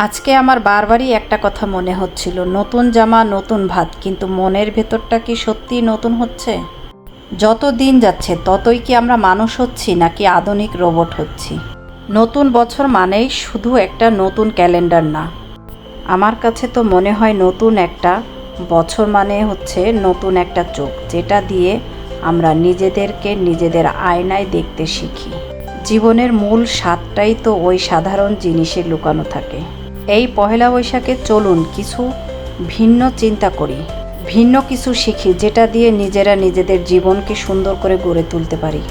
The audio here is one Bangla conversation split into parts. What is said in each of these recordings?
আজকে আমার বারবারই একটা কথা মনে হচ্ছিল, নতুন জামা নতুন ভাত, কিন্তু মনের ভেতরটা কি সত্যিই নতুন হচ্ছে? যত দিন যাচ্ছে ততই কি আমরা মানুষ হচ্ছি নাকি আধুনিক রোবট হচ্ছি? নতুন বছর মানেই শুধু একটা নতুন ক্যালেন্ডার না, আমার কাছে তো মনে হয় নতুন একটা বছর মানে হচ্ছে নতুন একটা চোখ, যেটা দিয়ে আমরা নিজেদেরকে নিজেদের আয়নায় দেখতে শিখি। জীবনের মূল স্বাদটাই তো ওই সাধারণ জিনিসে লুকানো থাকে। এই পহেলা বৈশাখে চলুন কিছু ভিন্ন চিন্তা করি, ভিন্ন কিছু শিখি, যেটা দিয়ে নিজেরা নিজেদের জীবনকে সুন্দর করে গড়ে তুলতে পারি।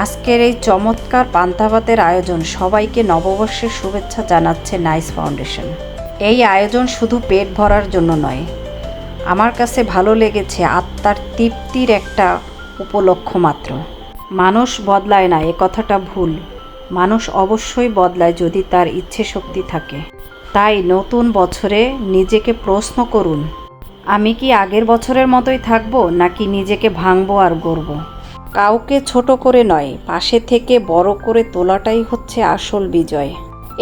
আজকের এই চমৎকার পান্তা ভাতের আয়োজন সবাইকে নববর্ষের শুভেচ্ছা জানাচ্ছে নাইস ফাউন্ডেশন। এই আয়োজন শুধু পেট ভরার জন্য নয়, আমার কাছে ভালো লেগেছে আত্মার তৃপ্তির একটা উপলক্ষ মাত্র। মানুষ বদলায় না, এ কথাটা ভুল। মানুষ অবশ্যই বদলায় যদি তার ইচ্ছে শক্তি থাকে। তাই নতুন বছরে নিজেকে প্রশ্ন করুন, আমি কি আগের বছরের মতোই থাকবো নাকি নিজেকে ভাঙবো আর গড়ব? কাউকে ছোট করে নয়, পাশে থেকে বড় করে তোলাটাই হচ্ছে আসল বিজয়।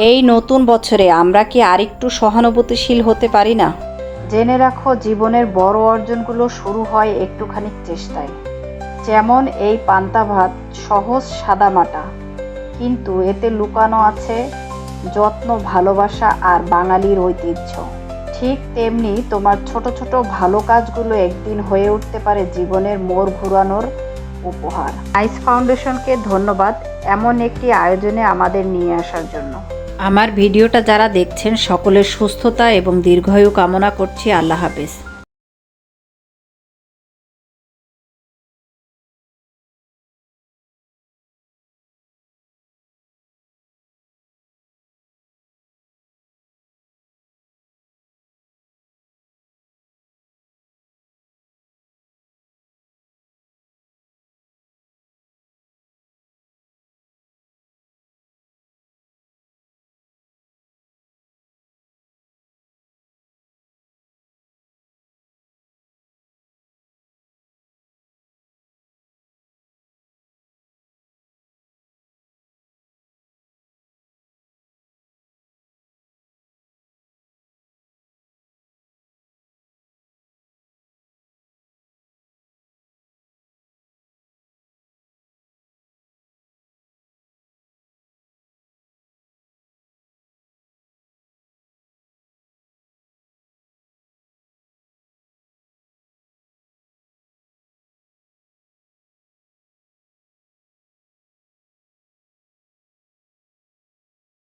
এই নতুন বছরে আমরা কি আরেকটু সহানুভূতিশীল হতে পারি না? জেনে রাখো, জীবনের বড় অর্জনগুলো শুরু হয় একটুখানি চেষ্টায়। যেমন এই পান্তা ভাত, সহজ সাদামাটা, কিন্তু এতে লুকানো আছে যত্ন, ভালোবাসা আর বাঙালির ঐতিহ্য। ঠিক তেমনি তোমার ছোট ছোট ভালো কাজগুলো একদিন হয়ে উঠতে পারে জীবনের মোড় ঘুরানোর উপহার। নাইস ফাউন্ডেশনকে ধন্যবাদ এমন একটি আয়োজনে আমাদের নিয়ে আসার জন্য। আমার ভিডিওটা যারা দেখছেন সকলের সুস্থতা এবং দীর্ঘায়ু কামনা করছি। আল্লাহ হাফেজ।